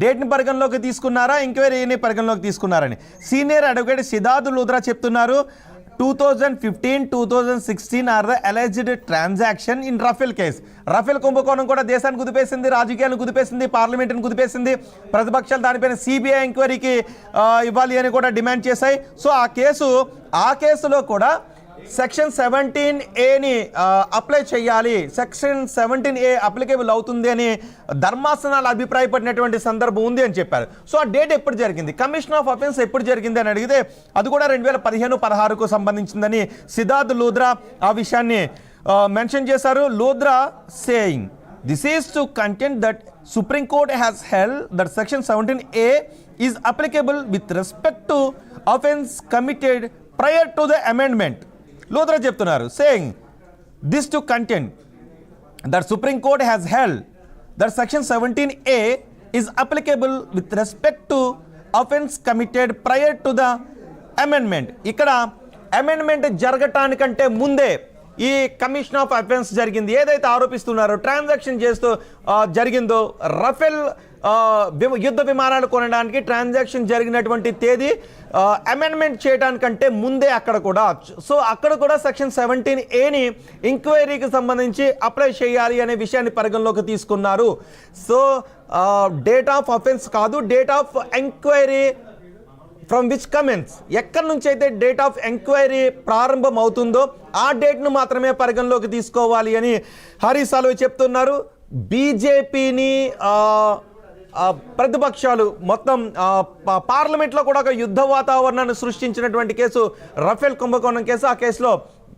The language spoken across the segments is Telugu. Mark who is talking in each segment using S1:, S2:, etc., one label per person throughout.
S1: డేట్ని పరిగణలోకి తీసుకున్నారా, ఎంక్వైరీని పరిగణలోకి తీసుకున్నారని సీనియర్ అడ్వకేట్ సిద్ధార్థ్ లూథ్రా చెప్తున్నారు. 2015-2016 are the alleged transaction in Rafale case. Rafale కుంభకోణం కూడా దేశాన్ని కుదిపేసింది, రాజకీయాలను కుదిపేసింది, పార్లమెంట్ని కుదిపేసింది. ప్రతిపక్షాలు దానిపైన సిబిఐ ఎంక్వైరీకి ఇవ్వాలి అని కూడా డిమాండ్ చేశాయి. సో ఆ కేసులో కూడా సెక్షన్ 17A అప్లై చేయాలి, సెక్షన్ 17A అప్లికేబుల్ అవుతుంది అని ధర్మాసనాలు అభిప్రాయపడినటువంటి సందర్భం ఉంది అని చెప్పారు. సో ఆ డేట్ ఎప్పుడు జరిగింది, కమిషన్ ఆఫ్ అఫెన్స్ ఎప్పుడు జరిగింది అని అడిగితే అది కూడా 2015-16కు సంబంధించిందని సిద్ధార్థ్ లూథ్రా ఆ విషయాన్ని మెన్షన్ చేశారు. Luthra saying this is to contend that Supreme Court has held that section 17A is applicable with respect to offence committed prior to the amendment. Luthra చెప్తున్నారు saying this to contend that Supreme Court has held that section 17A is applicable with respect to offence committed prior to the amendment. ఇక్కడ అమెండ్మెంట్ జరగటానికంటే ముందే ఈ కమిషన్ ఆఫ్ అఫెన్స్ జరిగింది. ఏదైతే ఆరోపిస్తున్నారో ట్రాన్సాక్షన్ చేస్తూ జరిగిందో, రఫేల్ యుద్ధ విమానాలు కొనడానికి ట్రాన్సాక్షన్ జరిగినటువంటి తేదీ అమెండ్మెంట్ చేయడానికంటే ముందే అక్కడ కూడా సెక్షన్ 17A ఎంక్వైరీకి సంబంధించి అప్లై చేయాలి అనే విషయాన్ని పరిగణలోకి తీసుకున్నారు. సో డేట్ ఆఫ్ అఫెన్స్ కాదు, date of enquiry from which commence, ఎక్కడి నుంచి అయితే డేట్ ఆఫ్ ఎంక్వైరీ ప్రారంభం అవుతుందో ఆ డేట్ను మాత్రమే పరిగణలోకి తీసుకోవాలి అని హరీష్ సాల్వే చెప్తున్నారు. బీజేపీని ప్రతిపక్షాలు మొత్తం పార్లమెంట్లో కూడా ఒక యుద్ధ వాతావరణాన్ని సృష్టించినటువంటి కేసు రఫేల్ కుంభకోణం కేసు. ఆ కేసులో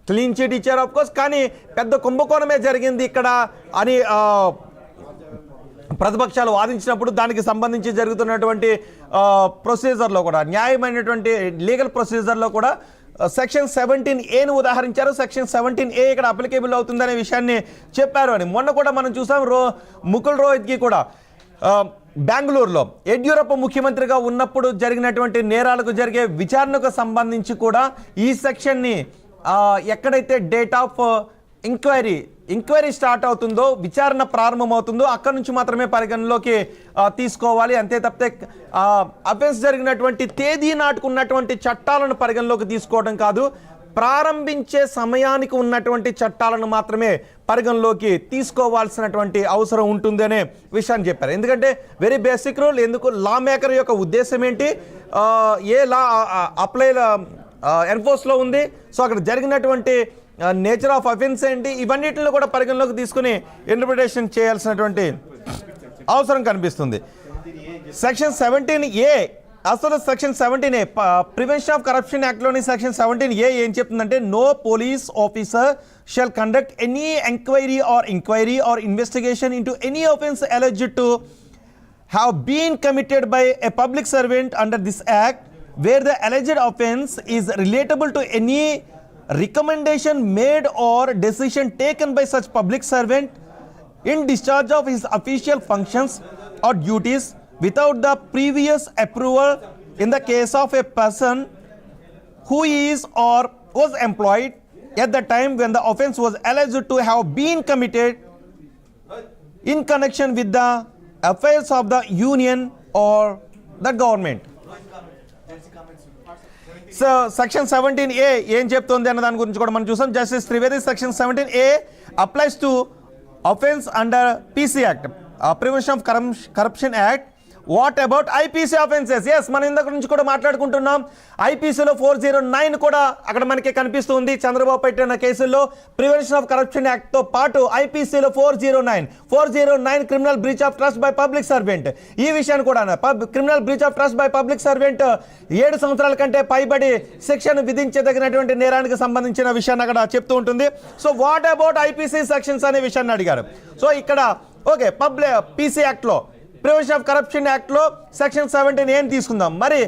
S1: క్లీన్ చిట్ ఇచ్చారు ఆఫ్ కోర్స్, కానీ పెద్ద కుంభకోణమే జరిగింది ఇక్కడ అని ప్రతిపక్షాలు వాదించినప్పుడు దానికి సంబంధించి జరుగుతున్నటువంటి ప్రొసీజర్లో కూడా, న్యాయమైనటువంటి లీగల్ ప్రొసీజర్లో కూడా సెక్షన్ 17Aను ఉదాహరించారు. సెక్షన్ 17A ఇక్కడ అప్లికేబుల్ అవుతుందనే విషయాన్ని చెప్పారు అని మొన్న కూడా మనం చూసాం. ముకుల్ రోహిత్కి కూడా బెంగళూరులో యడ్యూరప్ప ముఖ్యమంత్రిగా ఉన్నప్పుడు జరిగినటువంటి నేరాలకు జరిగే విచారణకు సంబంధించి కూడా ఈ సెక్షన్ని ఎక్కడైతే డేట్ ఆఫ్ ఎంక్వైరీ స్టార్ట్ అవుతుందో, విచారణ ప్రారంభమవుతుందో అక్కడి నుంచి మాత్రమే పరిగణలోకి తీసుకోవాలి. అంతే తప్పితే అఫెన్స్ జరిగినటువంటి తేదీ నాటుకున్నటువంటి చట్టాలను పరిగణలోకి తీసుకోవడం కాదు, ప్రారంభించే సమయానికి ఉన్నటువంటి చట్టాలను మాత్రమే పరిగణలోకి తీసుకోవాల్సినటువంటి అవసరం ఉంటుంది అనే విషయాన్ని చెప్పారు. ఎందుకంటే వెరీ బేసిక్ రూల్. ఎందుకు, లా మేకర్ యొక్క ఉద్దేశం ఏంటి, ఏ లా అప్లై ఎన్ఫోర్స్లో ఉంది, సో అక్కడ జరిగినటువంటి నేచర్ ఆఫ్ అఫెన్స్ ఏంటి, ఇవన్నిటిని కూడా పరిగణలోకి తీసుకుని ఇంటర్ప్రిటేషన్ చేయాల్సినటువంటి అవసరం కనిపిస్తుంది. సెక్షన్ 17A అసలు section 17A prevention of corruption యాక్ట్లోని సెక్షన్ 17A ఏం చెప్తుందంటే, no police officer shall conduct any enquiry or investigation into any offence alleged to have been committed by a public servant under this act where the alleged offense is relatable to any recommendation made or decision taken by such public servant in discharge of his official functions or duties without the previous approval in the case of a person who is or was employed at the time when the offense was alleged to have been committed in connection with the affairs of the union or the government. So section 17A ఏం చెప్తుంది అన్న దాని గురించి కూడా మనం చూసాం. Justice Trivedi section 17A applies to offence under PC act, prevention of corruption act. What about IPC offences? Yes, మనం ఇందాక నుంచి కూడా మాట్లాడుకుంటున్నాం. IPCలో 409 కూడా అక్కడ మనకి కనిపిస్తుంది. చంద్రబాబు పెట్టిన కేసుల్లో ప్రివెన్షన్ ఆఫ్ కరప్షన్ యాక్ట్తో పాటు IPCలో 409 criminal breach of trust by public servant. ఈ విషయాన్ని కూడా criminal breach of trust by public servant 7 సంవత్సరాల కంటే పైబడి శిక్షను విధించదగినటువంటి నేరానికి సంబంధించిన విషయాన్ని అక్కడ చెప్తూ ఉంటుంది. So what about IPC sections అనే విషయాన్ని అడిగారు. సో ఇక్కడ ఓకే, PC యాక్ట్లో ప్రివెన్షన్ ఆఫ్ కరప్షన్ యాక్ట్లో సెక్షన్ 17A తీసుకుందాం. మరి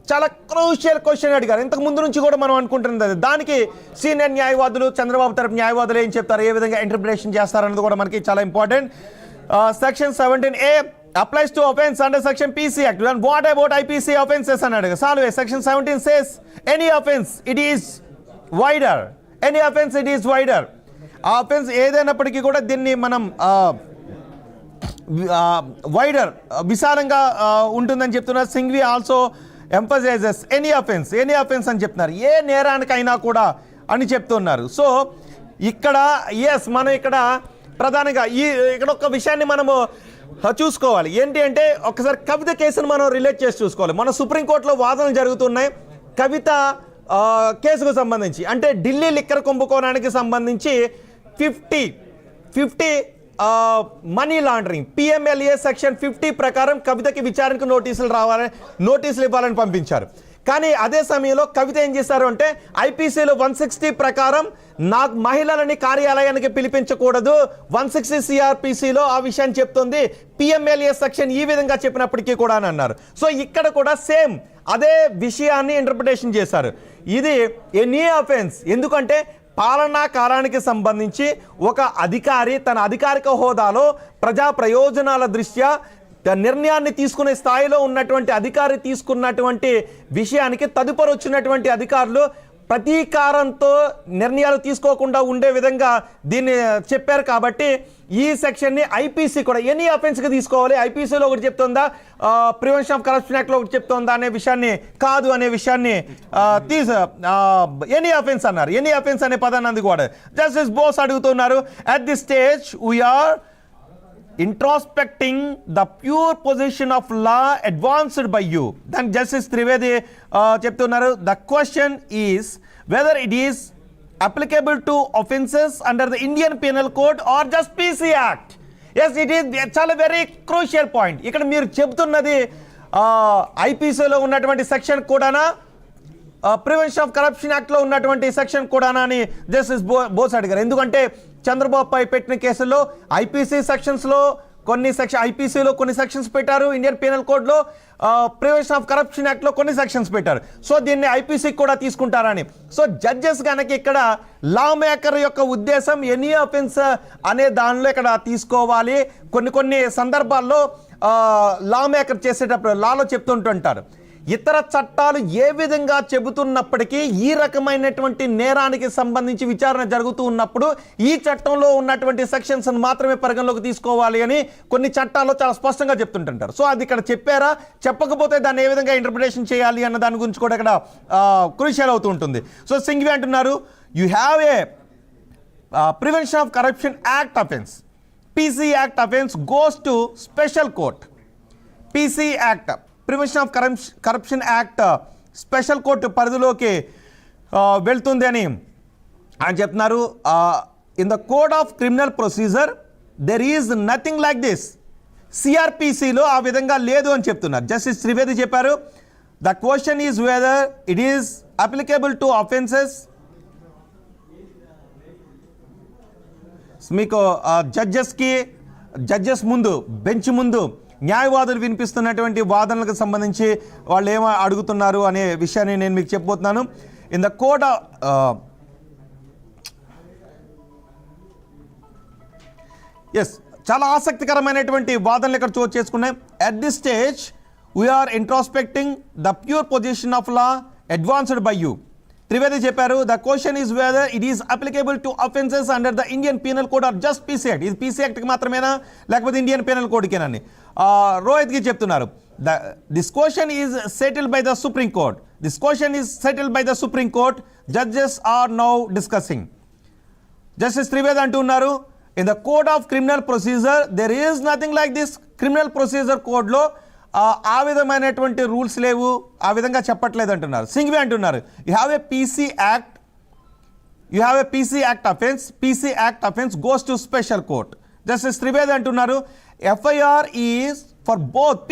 S1: చాలా క్రూషియల్ క్వశ్చన్ అడిగారు. ఇంతకు ముందు నుంచి కూడా మనం అనుకుంటున్నది, దానికి సీనియర్ న్యాయవాదులు, చంద్రబాబు తరపు న్యాయవాదులు ఏం చెప్తారు, ఏ విధంగా ఇంటర్ప్రిటేషన్ చేస్తారన్నది కూడా మనకి చాలా important. Section 17A applies to offense under section PC Act. And what about IPC offenses అని అడిగారు. Salve section 17 says any offense it is wider. Any offense it is wider. ఆ అఫెన్స్ ఏదైనప్పటికీ కూడా దీన్ని మనం వైడర్ విశాలంగా ఉంటుందని చెప్తున్నారు. Singhvi also emphasises any offence అని చెప్తున్నారు, ఏ నేరానికైనా కూడా అని చెప్తున్నారు. సో ఇక్కడ మనం ఇక్కడ ప్రధానంగా ఇక్కడ ఒక విషయాన్ని మనము చూసుకోవాలి. ఏంటి అంటే ఒకసారి కవిత కేసును మనం రిలేట్ చేసి చూసుకోవాలి. మన సుప్రీంకోర్టులో వాదనలు జరుగుతున్నాయి కవిత కేసుకు సంబంధించి. అంటే ఢిల్లీ లిక్కర్ కుంభకోణానికి సంబంధించి 50 మనీ లాండరింగ్ PMLA సెక్షన్ 50 ప్రకారం కవితకి విచారణకు నోటీసులు ఇవ్వాలని పంపించారు. కానీ అదే సమయంలో కవిత ఏం చేశారు అంటే IPCలో 160 ప్రకారం నాకు మహిళలని కార్యాలయానికి పిలిపించకూడదు, 160 CRPCలో ఆ విషయాన్ని చెప్తుంది, PMLA సెక్షన్ ఈ విధంగా చెప్పినప్పటికీ కూడా అని అన్నారు. సో ఇక్కడ కూడా సేమ్ అదే విషయాన్ని ఇంటర్ప్రిటేషన్ చేశారు. ఇది ఎనీ అఫెన్స్, ఎందుకంటే పాలనా కాలానికి సంబంధించి ఒక అధికారి తన అధికారిక హోదాలో ప్రజా ప్రయోజనాల దృష్ట్యా నిర్ణయాన్ని తీసుకునే స్థాయిలో ఉన్నటువంటి అధికారి తీసుకున్నటువంటి విషయానికి తదుపరి వచ్చినటువంటి అధికారులు ప్రతీకారంతో నిర్ణయాలు తీసుకోకుండా ఉండే విధంగా దీన్ని చెప్పారు. కాబట్టి ఈ సెక్షన్ని IPC కూడా ఎనీ అఫెన్స్కి తీసుకోవాలి. IPCలో ఒకటి చెప్తుందా, ప్రివెన్షన్ ఆఫ్ కరప్షన్ యాక్ట్లో ఒకటి చెప్తుందా అనే విషయాన్ని కాదు అనే విషయాన్ని ఎనీ అఫెన్స్ అన్నారు. ఎనీ అఫెన్స్ అనే పదాన్ని అందుకు వాడారు. జస్టిస్ బోస్ అడుగుతున్నారు, at the stage we are introspecting the pure position of law advanced by you. Then Justice Trivedi చెప్తున్నారు, the question is whether it is applicable to offences under the Indian Penal Code or just PC Act. Yes, it is. చాలా వెరీ క్రూషియల్ పాయింట్. ఇక్కడ మీరు చెబుతున్నది IPCలో ఉన్నటువంటి సెక్షన్ కూడానా, ప్రివెన్షన్ ఆఫ్ కరప్షన్ యాక్ట్లో ఉన్నటువంటి సెక్షన్ కూడానా అని జస్టిస్ బోస్ అడిగారు. ఎందుకంటే చంద్రబాబు పై పెట్టిన కేసుల్లో IPCలో కొన్ని సెక్షన్స్ పెట్టారు, ఇండియన్ పీనల్ కోడ్లో ప్రివెన్షన్ ఆఫ్ కరప్షన్ యాక్ట్లో కొన్ని సెక్షన్స్ పెట్టారు. సో దీన్ని IPCకి కూడా తీసుకుంటారని. సో జడ్జెస్ కనుక ఇక్కడ లా మేకర్ యొక్క ఉద్దేశం ఎనీ అఫెన్స్ అనే దానిలో ఇక్కడ తీసుకోవాలి. కొన్ని సందర్భాల్లో లా మేకర్ చేసేటప్పుడు లాలో చెప్తుంటుంటారు, ఇతర చట్టాలు ఏ విధంగా చెబుతున్నప్పటికీ ఈ రకమైనటువంటి నేరానికి సంబంధించి విచారణ జరుగుతూ ఉన్నప్పుడు ఈ చట్టంలో ఉన్నటువంటి సెక్షన్స్ మాత్రమే పరిగణలోకి తీసుకోవాలి అని కొన్ని చట్టాల్లో చాలా స్పష్టంగా చెప్తుంటుంటారు. సో అది ఇక్కడ చెప్పారా, చెప్పకపోతే దాన్ని ఏ విధంగా ఇంటర్ప్రిటేషన్ చేయాలి అన్న దాని గురించి కూడా ఇక్కడ క్రూషియల్ అవుతూ ఉంటుంది. సో సింఘ్వి అంటున్నారు, you have a prevention of corruption act offence, PC act offence goes to special court. PC act prevention of corruption act special court పరిధిలోకి వెళ్తుంది అని ఆయన చెప్తున్నారు. In the code of criminal procedure there is nothing like this. CRPCలో ఆ విధంగా లేదు అని చెప్తున్నారు. జస్టిస్ త్రివేది చెప్పారు, the question is whether it is applicable to offences. మీకు జడ్జెస్ ముందు బెంచ్ ముందు న్యాయవాదులు వినిపిస్తున్నటువంటి వాదనలకు సంబంధించి వాళ్ళు ఏమో అడుగుతున్నారు అనే విషయాన్ని నేను మీకు చెప్పబోతున్నాను. ఇన్ ద కోడ్ చాలా ఆసక్తికరమైనటువంటి వాదనలు ఇక్కడ చోటు చేసుకున్నాయి. At this stage we are introspecting the pure position of law advanced by you. Trivedi చెప్పారు, the question is whether it is applicable to offences under the Indian penal code or just PC act. ఇది PC యాక్ట్కి మాత్రమేనా లేకపోతే ఇండియన్ పీనల్ కోడ్కేనని రోహిత్కి చెప్తున్నారు. This question is settled by the Supreme Court. Judges are now discussing. Justice Trivedi అంటున్నారు, in the code of criminal procedure there is nothing like this. Criminal procedure కోడ్లో ఆ విధమైనటువంటి రూల్స్ లేవు, ఆ విధంగా చెప్పట్లేదు అంటున్నారు. సింఘ్వి అంటున్నారు, you have A PC act offence. PC act offence goes to special court. Justice Trivedi అంటున్నారు, FIR ఈజ్ ఫర్ బోత్